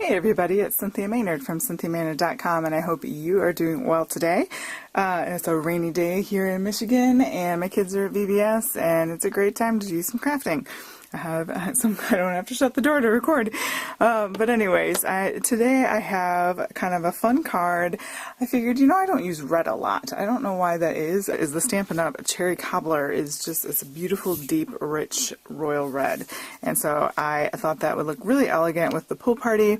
Hey everybody, it's Cynthia Maynard from CynthiaMaynard.com, and I hope you are doing well today. It's a rainy day here in Michigan, and my kids are at VBS, and it's a great time to do some crafting. I don't have to shut the door to record. But anyways, today I have kind of a fun card. I figured, I don't use red a lot. I don't know why that is the Stampin' Up! Cherry Cobbler is just, it's a beautiful, deep, rich, royal red. And so I thought that would look really elegant with the pool party.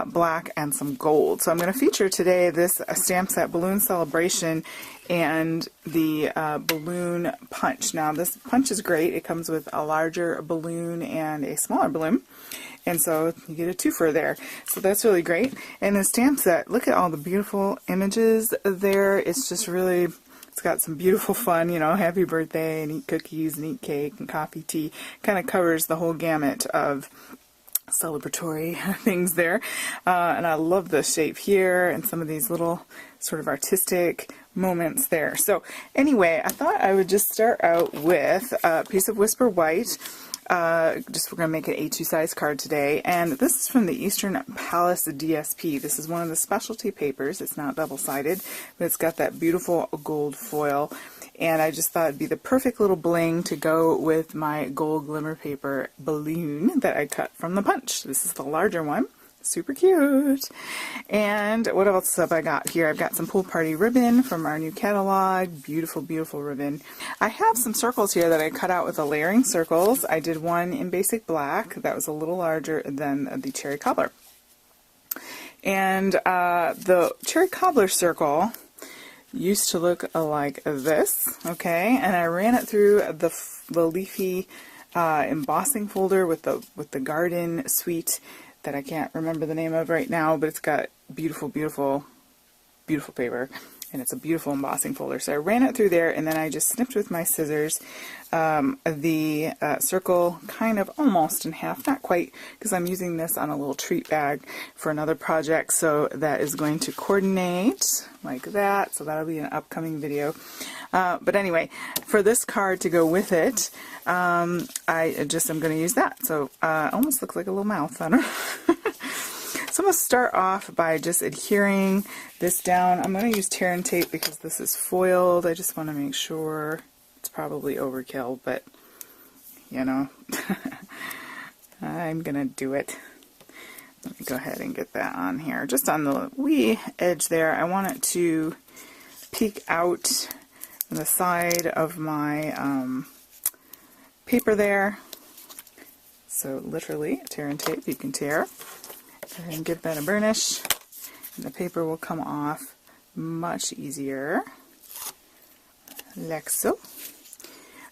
Black and some gold. So I'm going to feature today this stamp set Balloon Celebration and the balloon punch. Now this punch is great. It comes with a larger balloon and a smaller balloon, and so you get a twofer there. So that's really great. And the stamp set, look at all the beautiful images there. It's just really, it's got some beautiful fun, happy birthday and eat cookies and eat cake and coffee, tea. Kind of covers the whole gamut of celebratory things there, and I love the shape here and some of these little sort of artistic moments there. So anyway, I thought I would just start out with a piece of Whisper White. We're going to make an A2 size card today, and this is from the Eastern Palace DSP. This is one of the specialty papers. It's not double-sided, but it's got that beautiful gold foil. And I just thought it'd be the perfect little bling to go with my gold glimmer paper balloon that I cut from the punch. This is the larger one. Super cute. And what else have I got here? I've got some pool party ribbon from our new catalog. Beautiful, beautiful ribbon. I have some circles here that I cut out with the layering circles. I did one in basic black that was a little larger than the cherry cobbler. And the cherry cobbler circle used to look like this, okay, and I ran it through the leafy embossing folder with the garden suite that I can't remember the name of right now, but it's got beautiful, beautiful, beautiful paper, and it's a beautiful embossing folder. So I ran it through there, and then I just snipped with my scissors the circle kind of almost in half, not quite, because I'm using this on a little treat bag for another project, so that is going to coordinate like that, so that'll be an upcoming video. But anyway, for this card to go with it, I'm going to use that. So almost looks like a little mouth, I don't know. So I'm going to start off by just adhering this down. I'm going to use tear and tape because this is foiled. I just want to make sure. It's probably overkill, but I'm going to do it. Let me go ahead and get that on here. Just on the wee edge there, I want it to peek out on the side of my paper there. So literally, tear and tape, you can tear. And give that a burnish, and the paper will come off much easier, like so.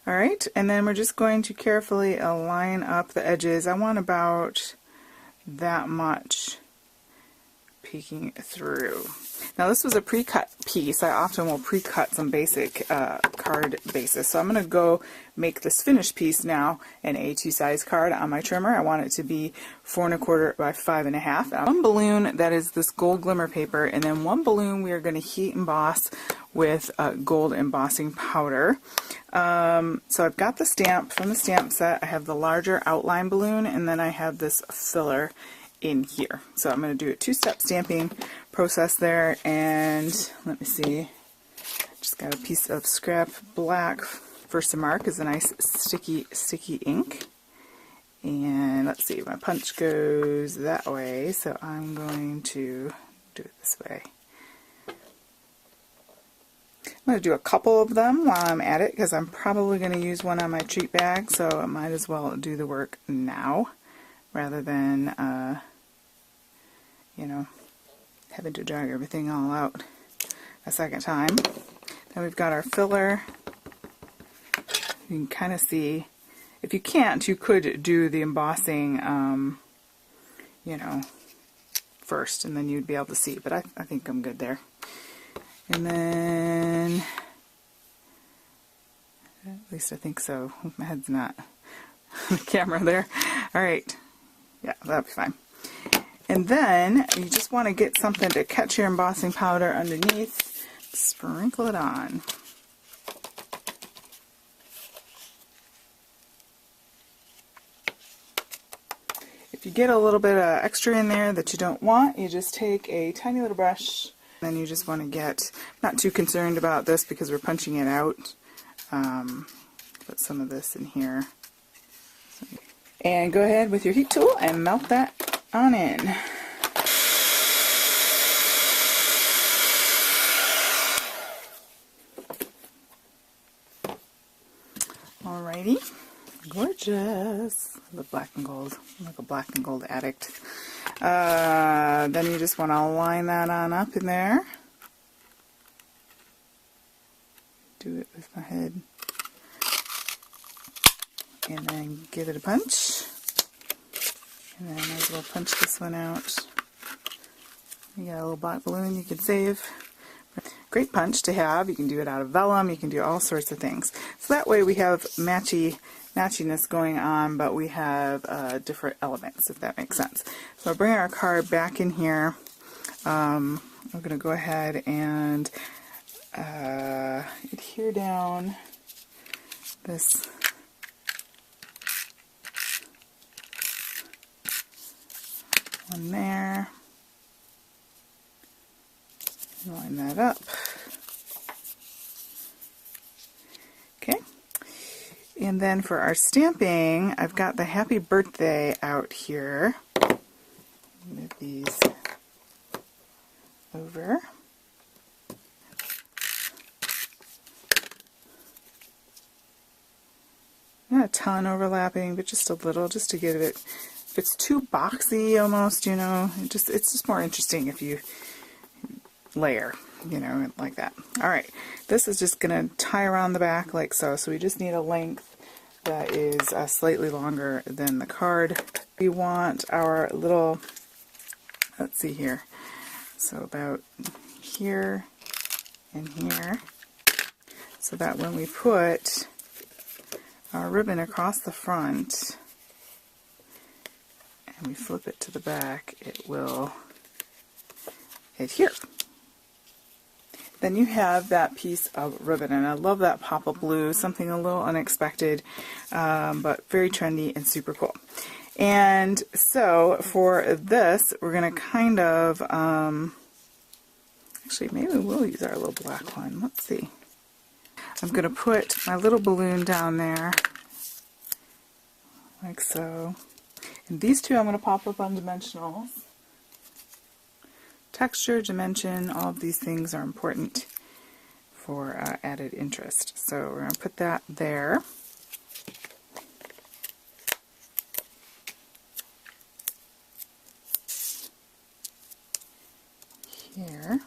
Alright, and then we're just going to carefully line up the edges. I want about that much peeking through. Now this was a pre-cut piece. I often will pre-cut some basic card bases. So I'm going to go make this finished piece now an A2 size card on my trimmer. I want it to be 4 1/4 by 5 1/2. One balloon that is this gold glimmer paper, and then one balloon we are going to heat emboss with gold embossing powder. So I've got the stamp from the stamp set. I have the larger outline balloon, and then I have this filler in here. So I'm going to do a two-step stamping process there, and let me see, just got a piece of scrap black Versamark is a nice sticky ink, and let's see, my punch goes that way, so I'm going to do it this way. I'm going to do a couple of them while I'm at it because I'm probably going to use one on my treat bag, so I might as well do the work now rather than having to drag everything all out a second time. Then we've got our filler. You can kind of see, if you can't, you could do the embossing, first, and then you'd be able to see, but I think I'm good there. And then, at least I think so. My head's not on the camera there. Alright, yeah, that'll be fine. And then you just want to get something to catch your embossing powder underneath. Sprinkle it on. get a little bit of extra in there that you don't want, you just take a tiny little brush, and then you just want to get, not too concerned about this because we're punching it out, put some of this in here. And go ahead with your heat tool and melt that on in. Alrighty, gorgeous. I love black and gold. I'm like a black and gold addict. Then you just want to line that on up in there. Do it with my head. And then give it a punch. And then I might as well punch this one out. You got a little black balloon you could save. Great punch to have. You can do it out of vellum. You can do all sorts of things. So that way we have matchiness going on, but we have different elements, if that makes sense. So I'll bring our card back in here. I'm going to go ahead and adhere down this one there. Line that up. Okay. And then for our stamping, I've got the happy birthday out here. Move these over. Not a ton overlapping, but just a little, just to give it, if it's too boxy almost, you know, it's just more interesting if you layer, you know, like that. Alright, this is just going to tie around the back like so. So we just need a length that is slightly longer than the card. We want our little, let's see here, so about here and here, so that when we put our ribbon across the front and we flip it to the back, it will adhere. Then you have that piece of ribbon, and I love that pop of blue, something a little unexpected, but very trendy and super cool. And so for this, we're going to kind of, actually maybe we'll use our little black one. Let's see. I'm going to put my little balloon down there, like so. And these two I'm going to pop up on dimensionals. Texture, dimension, all of these things are important for added interest. So we're going to put that there. Here.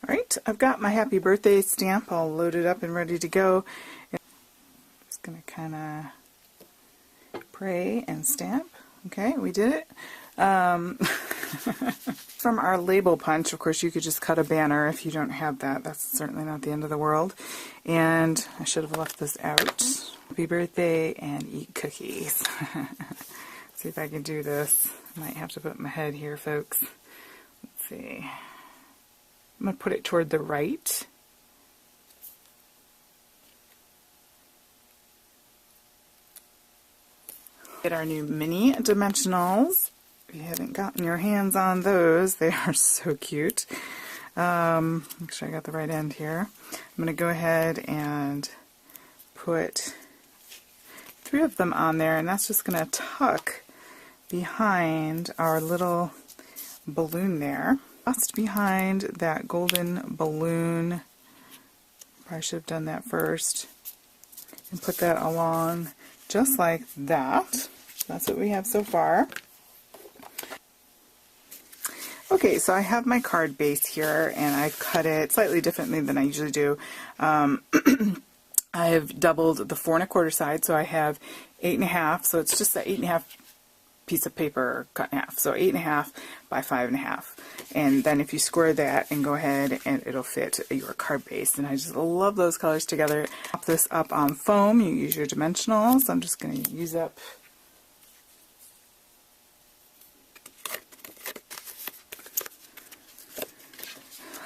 Alright, I've got my happy birthday stamp all loaded up and ready to go. I'm just going to kind of pray and stamp. Okay, we did it. From our label punch, of course, you could just cut a banner if you don't have that. That's certainly not the end of the world. And I should have left this out. Happy birthday and eat cookies. See if I can do this. I might have to put my head here, folks. Let's see. I'm going to put it toward the right. Get our new mini dimensionals. If you haven't gotten your hands on those, they are so cute. Make sure I got the right end here. I'm going to go ahead and put 3 of them on there, and that's just going to tuck behind our little balloon there. Just behind that golden balloon. Probably should have done that first. And put that along just like that. That's what we have so far. Okay, so I have my card base here, and I've cut it slightly differently than I usually do. I have doubled the 4 1/4 side, so I have 8 1/2, so it's just that 8 1/2 piece of paper cut in half. So 8 1/2 by 5 1/2. And then if you square that and go ahead, and it'll fit your card base. And I just love those colors together. Pop this up on foam. You use your dimensionals. I'm just going to use up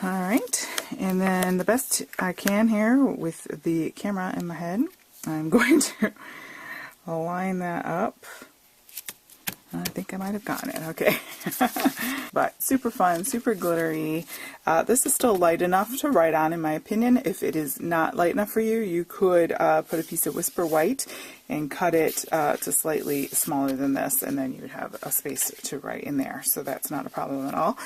Alright, and then the best I can here with the camera in my head, I'm going to line that up. I think think I might have gotten it. Okay. But super fun, super glittery. This is still light enough to write on, in my opinion. If it is not light enough for you, you could put a piece of Whisper White and cut it to slightly smaller than this, and then you would have a space to write in there. So that's not a problem at all.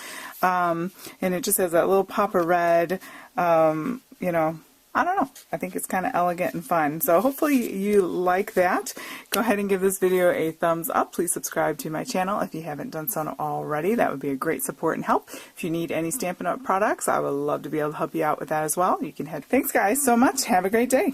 And it just has that little pop of red, you know, I don't know. I think it's kind of elegant and fun. So hopefully you like that. Go ahead and give this video a thumbs up. Please subscribe to my channel if you haven't done so already. That would be a great support and help. If you need any Stampin' Up! Products, I would love to be able to help you out with that as well. You can head. Thanks guys so much. Have a great day.